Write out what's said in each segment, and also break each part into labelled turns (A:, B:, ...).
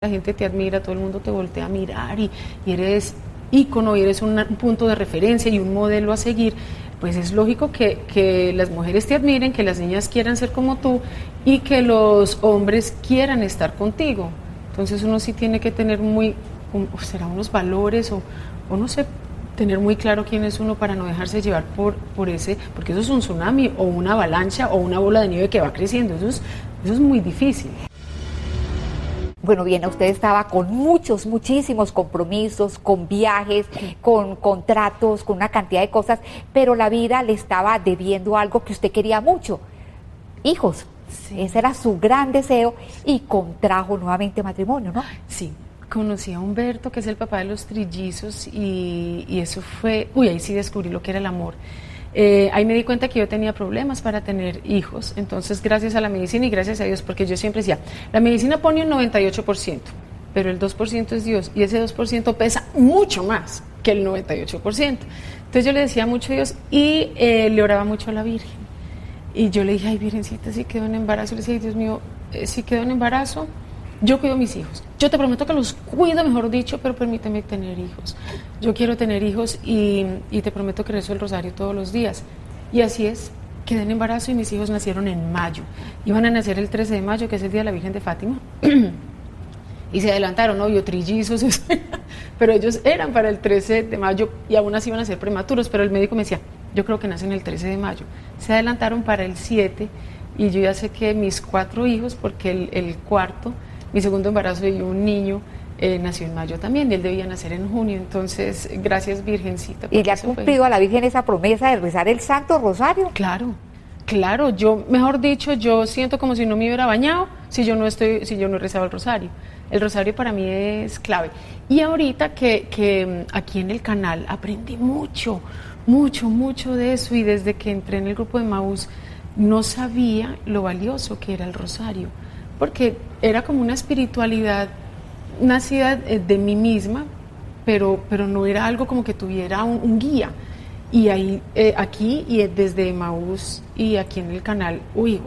A: la gente te admira, todo el mundo te voltea a mirar y eres ícono y eres un punto de referencia y un modelo a seguir, pues es lógico que las mujeres te admiren, que las niñas quieran ser como tú y que los hombres quieran estar contigo. Entonces uno sí tiene que tener será unos valores o no sé, tener muy claro quién es uno para no dejarse llevar por ese, porque eso es un tsunami o una avalancha o una bola de nieve que va creciendo, eso es muy difícil.
B: Bueno, bien, usted estaba con muchísimos compromisos, con viajes, con contratos, con una cantidad de cosas, pero la vida le estaba debiendo algo que usted quería mucho, hijos. Sí. Ese era su gran deseo y contrajo nuevamente matrimonio, ¿no?
A: Sí, conocí a Humberto, que es el papá de los trillizos, y eso fue, ahí sí descubrí lo que era el amor. Ahí me di cuenta que yo tenía problemas para tener hijos, entonces gracias a la medicina y gracias a Dios, porque yo siempre decía, la medicina pone un 98%, pero el 2% es Dios, y ese 2% pesa mucho más que el 98%. Entonces yo le decía mucho a Dios y le oraba mucho a la Virgen. Y yo le dije, ay, Virgencita, si quedo en embarazo. Le decía, ay, Dios mío, si quedo en embarazo, yo cuido a mis hijos. Yo te prometo que los cuido, mejor dicho, pero permíteme tener hijos. Yo quiero tener hijos y te prometo que rezo el rosario todos los días. Y así es, quedé en embarazo y mis hijos nacieron en mayo. Iban a nacer el 13 de mayo, que es el día de la Virgen de Fátima. Y se adelantaron, obvio, trillizos, pero ellos eran para el 13 de mayo y aún así iban a ser prematuros, pero el médico me decía, yo creo que nacen el 13 de mayo. Se adelantaron para el 7 y yo ya sé que mis 4 hijos, porque el cuarto, mi segundo embarazo y un niño, nació en mayo también y él debía nacer en junio, entonces gracias Virgencita.
B: ¿Y le ha cumplido a la Virgen esa promesa de rezar el Santo Rosario?
A: Claro, yo, mejor dicho, yo siento como si no me hubiera bañado si yo no he rezado el rosario. El rosario para mí es clave. Y ahorita que aquí en el canal aprendí mucho de eso, y desde que entré en el grupo de Maús no sabía lo valioso que era el rosario, porque era como una espiritualidad nacida de mí misma, pero no era algo como que tuviera un guía. Y ahí, aquí y desde Maús y aquí en el canal,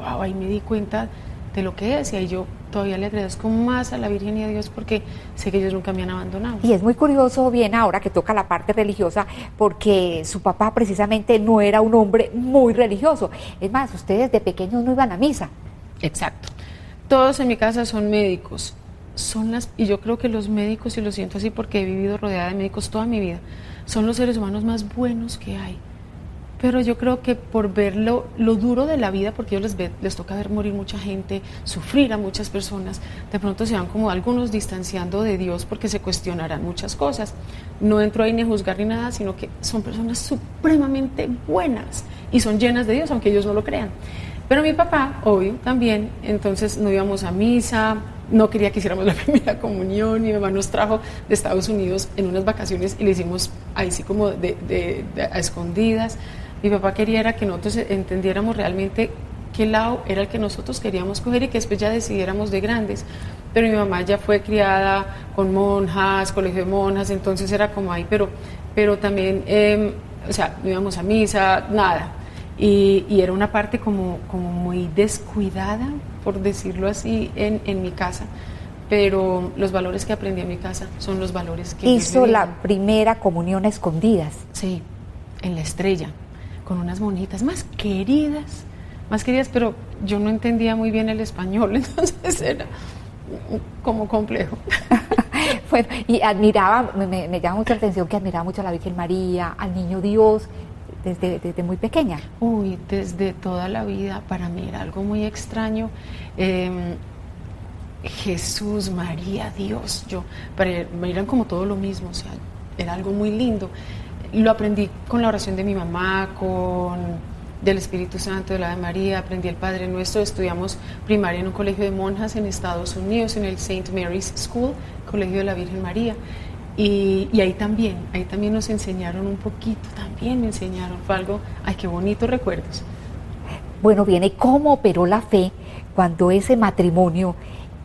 A: ahí me di cuenta de lo que es, y ahí yo todavía le agradezco más a la Virgen y a Dios porque sé que ellos nunca me han abandonado.
B: Y es muy curioso, bien, ahora que toca la parte religiosa, porque su papá precisamente no era un hombre muy religioso. Es más, ustedes de pequeños no iban a misa.
A: Exacto. Todos en mi casa son médicos. Y yo creo que los médicos, y lo siento así porque he vivido rodeada de médicos toda mi vida, son los seres humanos más buenos que hay. Pero yo creo que por ver lo duro de la vida, porque ellos les toca ver morir mucha gente, sufrir a muchas personas, de pronto se van como algunos distanciando de Dios porque se cuestionarán muchas cosas. No entro ahí ni a juzgar ni nada, sino que son personas supremamente buenas y son llenas de Dios, aunque ellos no lo crean. Pero mi papá, obvio, también, entonces no íbamos a misa, no quería que hiciéramos la primera comunión, y mi mamá nos trajo de Estados Unidos en unas vacaciones y le hicimos ahí sí como a escondidas. Mi papá quería era que nosotros entendiéramos realmente qué lado era el que nosotros queríamos coger y que después ya decidiéramos de grandes. Pero mi mamá ya fue criada con monjas, colegio de monjas, entonces era como ahí, pero también, no íbamos a misa, nada. Y era una parte como muy descuidada, por decirlo así, en mi casa. Pero los valores que aprendí en mi casa son los valores que...
B: ¿Hizo la primera comunión a escondidas?
A: Sí, en La Estrella, con unas monjitas más queridas, pero yo no entendía muy bien el español, entonces era como complejo.
B: Bueno, y admiraba, me llama mucha atención que admiraba mucho a la Virgen María, al Niño Dios, desde muy pequeña.
A: Desde toda la vida, para mí era algo muy extraño. Jesús, María, Dios, para mí eran como todo lo mismo, o sea, era algo muy lindo. Lo aprendí con la oración de mi mamá, del Espíritu Santo, de la Ave María, aprendí el Padre Nuestro, estudiamos primaria en un colegio de monjas en Estados Unidos, en el St. Mary's School, colegio de la Virgen María, y ahí también nos enseñaron un poquito, fue algo, ay, qué bonitos recuerdos.
B: Bueno, viene cómo operó la fe cuando ese matrimonio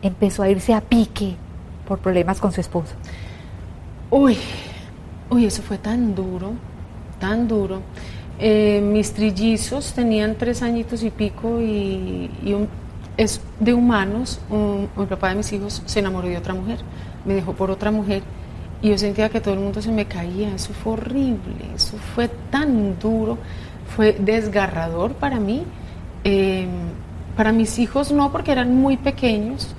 B: empezó a irse a pique por problemas con su esposo.
A: Eso fue tan duro. Mis trillizos tenían 3 añitos y pico y es de humanos. El papá de mis hijos se enamoró de otra mujer, me dejó por otra mujer y yo sentía que todo el mundo se me caía. Eso fue horrible, eso fue tan duro, fue desgarrador para mí. Para mis hijos no, porque eran muy pequeños,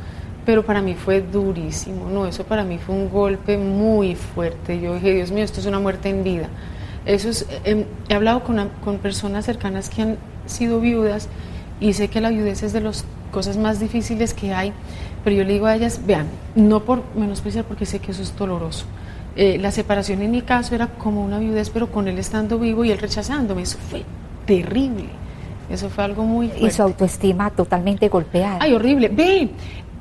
A: pero para mí fue durísimo, no, eso para mí fue un golpe muy fuerte. Yo dije, Dios mío, esto es una muerte en vida. Eso es, he hablado con personas cercanas que han sido viudas y sé que la viudez es de las cosas más difíciles que hay, pero yo le digo a ellas, vean, no por menospreciar, porque sé que eso es doloroso. La separación en mi caso era como una viudez, pero con él estando vivo y él rechazándome, eso fue terrible, eso fue algo muy fuerte.
B: Y su autoestima totalmente golpeada.
A: Ay, horrible. Ve,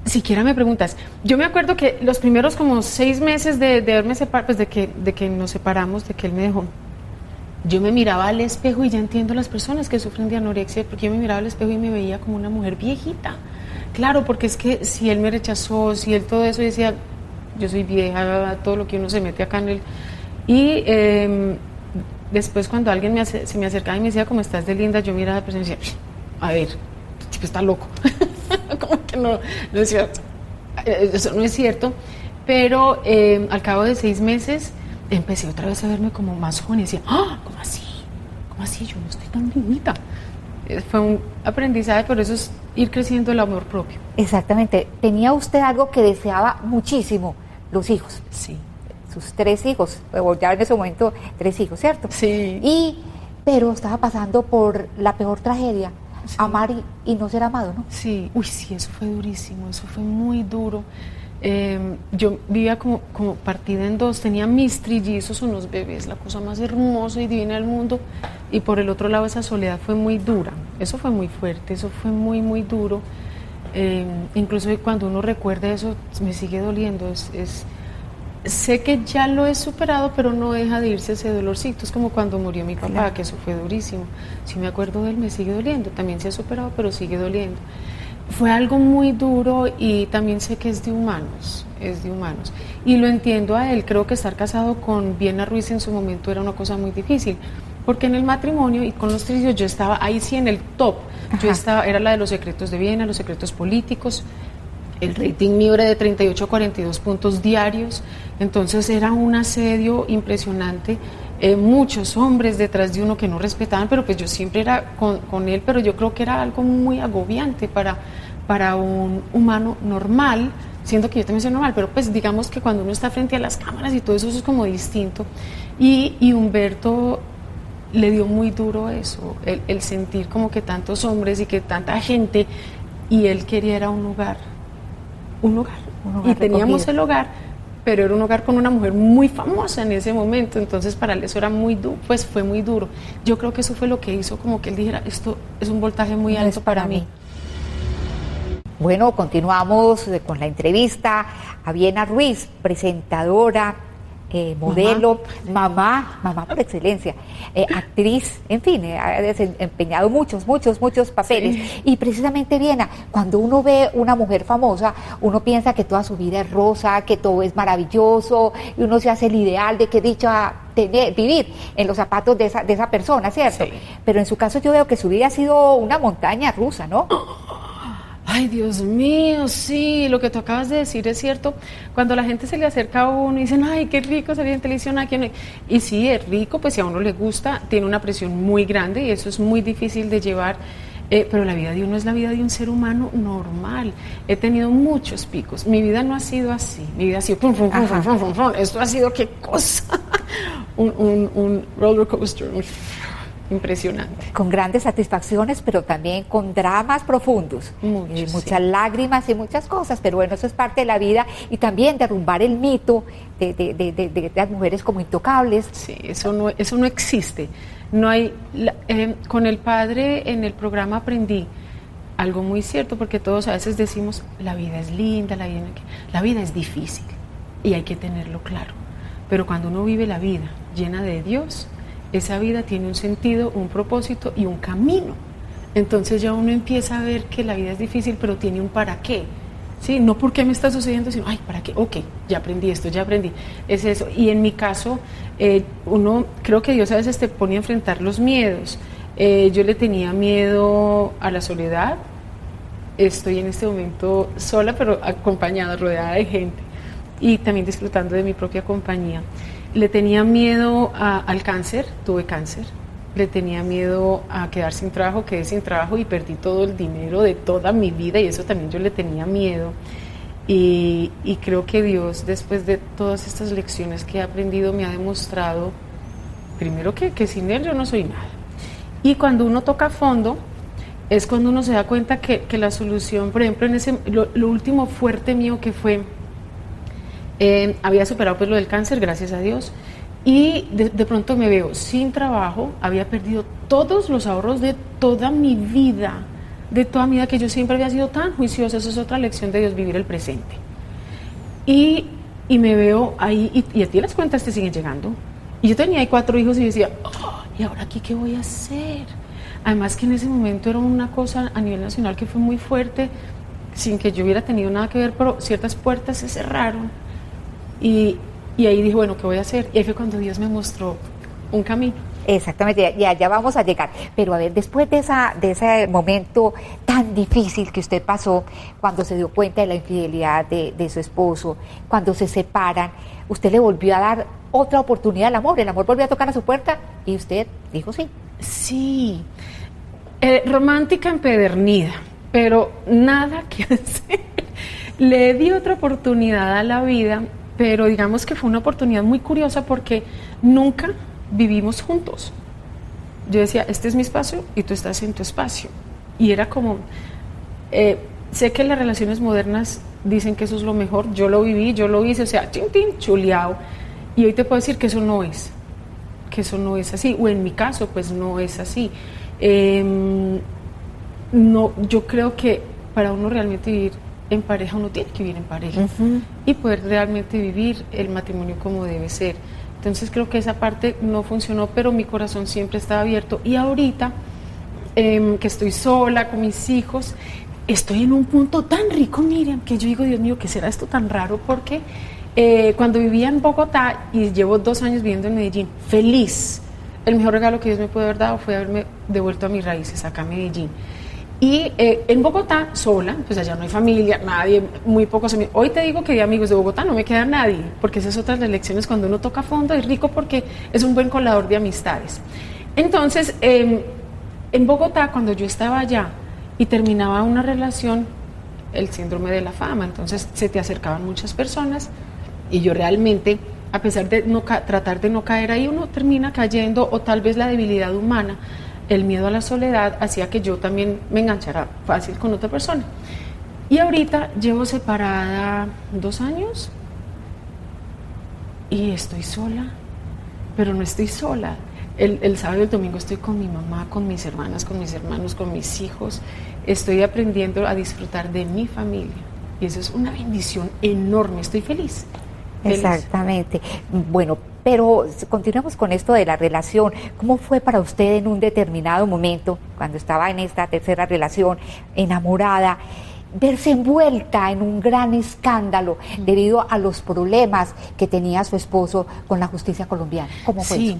A: siquiera me preguntas. Yo me acuerdo que los primeros como 6 meses de haberme separado, pues de que nos separamos, de que él me dejó, yo me miraba al espejo y ya entiendo las personas que sufren de anorexia, porque yo me miraba al espejo y me veía como una mujer viejita. Claro, porque es que si él me rechazó, si él todo eso, decía, yo soy vieja, todo lo que uno se mete acá en él. Y después cuando alguien se me acercaba y me decía, ¿cómo estás de linda? Yo miraba a la persona y decía, a ver, este tipo está loco. Como que no decía, eso no es cierto. Pero al cabo de 6 meses empecé otra vez a verme como más joven y decía, ¡ah! ¿Cómo así? ¿Cómo así? Yo no estoy tan viejita. Fue un aprendizaje, pero eso es ir creciendo el amor propio.
B: Exactamente. Tenía usted algo que deseaba muchísimo, los hijos.
A: Sí.
B: Sus 3 hijos, o ya en ese momento 3 hijos, ¿cierto?
A: Sí.
B: Pero estaba pasando por la peor tragedia, sí. Amar y no ser amado, ¿no?
A: Sí, uy, sí, eso fue durísimo, eso fue muy duro. Yo vivía como partida en 2, tenía mis trillizos, unos bebés, la cosa más hermosa y divina del mundo, y por el otro lado esa soledad fue muy dura, eso fue muy fuerte, eso fue muy, muy duro. Incluso cuando uno recuerda eso, me sigue doliendo, sé que ya lo he superado, pero no deja de irse ese dolorcito. Es como cuando murió mi papá, claro, que eso fue durísimo. Si me acuerdo de él, me sigue doliendo. También se ha superado, pero sigue doliendo. Fue algo muy duro y también sé que es de humanos, Y lo entiendo a él. Creo que estar casado con Viena Ruiz en su momento era una cosa muy difícil, porque en el matrimonio y con los trillizos yo estaba ahí sí en el top. Ajá. Era la de Los secretos de Viena, Los secretos políticos. El rating mío era de 38 a 42 puntos diarios, entonces era un asedio impresionante, muchos hombres detrás de uno que no respetaban, pero pues yo siempre era con él, pero yo creo que era algo muy agobiante para un humano normal, siendo que yo también soy normal, pero pues digamos que cuando uno está frente a las cámaras y todo eso es como distinto, y Humberto le dio muy duro eso, el sentir como que tantos hombres y que tanta gente, y él quería era un hogar y teníamos recogido. El hogar, pero era un hogar con una mujer muy famosa en ese momento, entonces para él eso era muy duro, pues fue muy duro. Yo creo que eso fue lo que hizo como que él dijera, esto es un voltaje muy alto para mí.
B: Bueno, continuamos con la entrevista a Viena Ruiz, presentadora, modelo, mamá por excelencia, actriz, en fin, ha desempeñado muchos papeles. Sí. Y precisamente, Viena, cuando uno ve una mujer famosa, uno piensa que toda su vida es rosa, que todo es maravilloso, y uno se hace el ideal de que dicha vivir en los zapatos de esa persona, ¿cierto? Sí. Pero en su caso yo veo que su vida ha sido una montaña rusa, ¿no?
A: Ay, Dios mío, sí, lo que tú acabas de decir es cierto. Cuando la gente se le acerca a uno y dicen, ay, qué rico salir en televisión aquí. Y sí, es rico, pues si a uno le gusta, tiene una presión muy grande y eso es muy difícil de llevar. Pero la vida de uno es la vida de un ser humano normal. He tenido muchos picos. Mi vida no ha sido así. Mi vida ha sido pum, pum, pum, pum, pum, pum, pum. Esto ha sido qué cosa. un roller coaster. Impresionante.
B: Con grandes satisfacciones, pero también con dramas profundos. Muchas lágrimas y muchas cosas, pero bueno, eso es parte de la vida y también derrumbar el mito de las mujeres como intocables.
A: Sí, eso no existe. No hay, con el padre en el programa aprendí algo muy cierto, porque todos a veces decimos, la vida es linda, la vida es difícil y hay que tenerlo claro. Pero cuando uno vive la vida llena de Dios, esa vida tiene un sentido, un propósito y un camino. Entonces ya uno empieza a ver que la vida es difícil, pero tiene un para qué. ¿Sí? No por qué me está sucediendo, sino, ay, ¿para qué? Ok, ya aprendí esto, ya aprendí. Es eso. Y en mi caso, creo que Dios a veces te pone a enfrentar los miedos. Yo le tenía miedo a la soledad, estoy en este momento sola, pero acompañada, rodeada de gente y también disfrutando de mi propia compañía. Le tenía miedo al cáncer, tuve cáncer. Le tenía miedo a quedar sin trabajo, quedé sin trabajo y perdí todo el dinero de toda mi vida y eso también yo le tenía miedo. Y creo que Dios, después de todas estas lecciones que he aprendido, me ha demostrado, primero que sin Él yo no soy nada. Y cuando uno toca fondo, es cuando uno se da cuenta que la solución, por ejemplo, lo último fuerte mío que fue, había superado pues lo del cáncer, gracias a Dios, y de pronto me veo sin trabajo, había perdido todos los ahorros de toda mi vida, que yo siempre había sido tan juiciosa. Eso es otra lección de Dios, vivir el presente. Y me veo ahí, y a ti las cuentas te siguen llegando. Y yo tenía ahí 4 hijos y yo decía, oh, ¿y ahora aquí qué voy a hacer? Además que en ese momento era una cosa a nivel nacional que fue muy fuerte, sin que yo hubiera tenido nada que ver, pero ciertas puertas se cerraron. Y ahí dije, bueno, ¿qué voy a hacer? Y ahí fue cuando Dios me mostró un camino.
B: Exactamente, ya vamos a llegar. Pero a ver, después de ese momento tan difícil que usted pasó, cuando se dio cuenta de la infidelidad de su esposo, cuando se separan, usted le volvió a dar otra oportunidad al amor. El amor volvió a tocar a su puerta y usted dijo sí.
A: Sí, romántica empedernida, pero nada que hacer. Le di otra oportunidad a la vida, pero digamos que fue una oportunidad muy curiosa porque nunca vivimos juntos. Yo decía, este es mi espacio y tú estás en tu espacio. Y era como, sé que las relaciones modernas dicen que eso es lo mejor, yo lo viví, yo lo hice, o sea, chuleado. Y hoy te puedo decir que eso no es así, o en mi caso, pues no es así. No, yo creo que para uno realmente vivir en pareja, uno tiene que vivir en pareja y poder realmente vivir el matrimonio como debe ser. Entonces creo que esa parte no funcionó, pero mi corazón siempre estaba abierto. Y ahorita que estoy sola con mis hijos, estoy en un punto tan rico, Miriam, que yo digo, Dios mío, ¿qué será esto tan raro? Porque cuando vivía en Bogotá y llevo 2 años viviendo en Medellín, feliz, el mejor regalo que Dios me puede haber dado fue haberme devuelto a mis raíces acá a Medellín. Y en Bogotá, sola, pues allá no hay familia, nadie, muy pocos amigos. Hoy te digo que de amigos de Bogotá no me queda nadie, porque esas otras lecciones cuando uno toca fondo es rico porque es un buen colador de amistades. Entonces, en Bogotá, cuando yo estaba allá y terminaba una relación, el síndrome de la fama, entonces se te acercaban muchas personas y yo realmente, a pesar de tratar de no caer ahí, uno termina cayendo, o tal vez la debilidad humana, el miedo a la soledad hacía que yo también me enganchara fácil con otra persona. Y ahorita llevo separada 2 años y estoy sola, pero no estoy sola. El sábado y el domingo estoy con mi mamá, con mis hermanas, con mis hermanos, con mis hijos. Estoy aprendiendo a disfrutar de mi familia y eso es una bendición enorme. Estoy feliz.
B: Exactamente. Bueno, pero continuamos con esto de la relación. ¿Cómo fue para usted en un determinado momento, cuando estaba en esta tercera relación, enamorada, verse envuelta en un gran escándalo debido a los problemas que tenía su esposo con la justicia colombiana? ¿Cómo fue eso?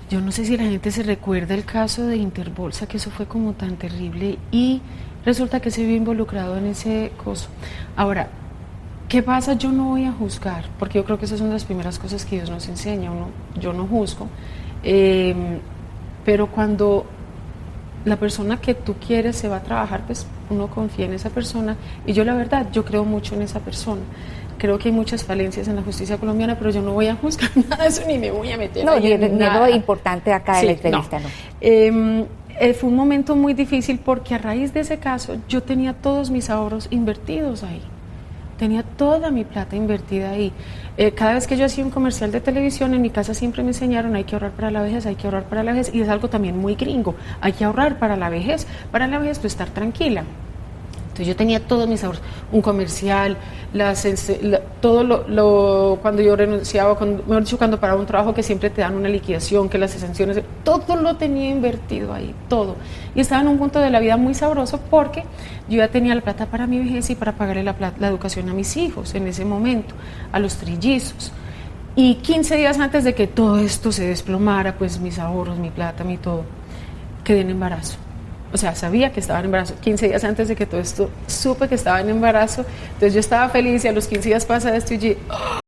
A: Yo no sé si la gente se recuerda el caso de Interbolsa, que eso fue como tan terrible y resulta que se vio involucrado en ese coso. Ahora, ¿qué pasa? Yo no voy a juzgar, porque yo creo que esas son las primeras cosas que Dios nos enseña. Yo no juzgo, pero cuando la persona que tú quieres se va a trabajar, pues uno confía en esa persona. Y yo la verdad, yo creo mucho en esa persona. Creo que hay muchas falencias en la justicia colombiana, pero yo no voy a juzgar nada de eso ni me voy a meter ahí en nada.
B: No, es lo importante acá de la entrevista, ¿no?
A: Fue un momento muy difícil porque a raíz de ese caso yo tenía todos mis ahorros invertidos ahí. Tenía toda mi plata invertida ahí. Cada vez que yo hacía un comercial de televisión, en mi casa siempre me enseñaron, hay que ahorrar para la vejez, hay que ahorrar para la vejez, y es algo también muy gringo, hay que ahorrar para la vejez tú estar tranquila. Entonces yo tenía todos mis ahorros, un comercial, cuando yo renunciaba, cuando paraba un trabajo que siempre te dan una liquidación, que las exenciones, todo lo tenía invertido ahí, todo. Y estaba en un punto de la vida muy sabroso porque yo ya tenía la plata para mi vejez y para pagarle la educación a mis hijos en ese momento, a los trillizos. Y 15 días antes de que todo esto se desplomara, pues mis ahorros, mi plata, mi todo, quedé en embarazo. O sea, sabía que estaba en embarazo. 15 días antes de que todo esto, supe que estaba en embarazo. Entonces yo estaba feliz y a los 15 días pasa esto y yo, ¡oh!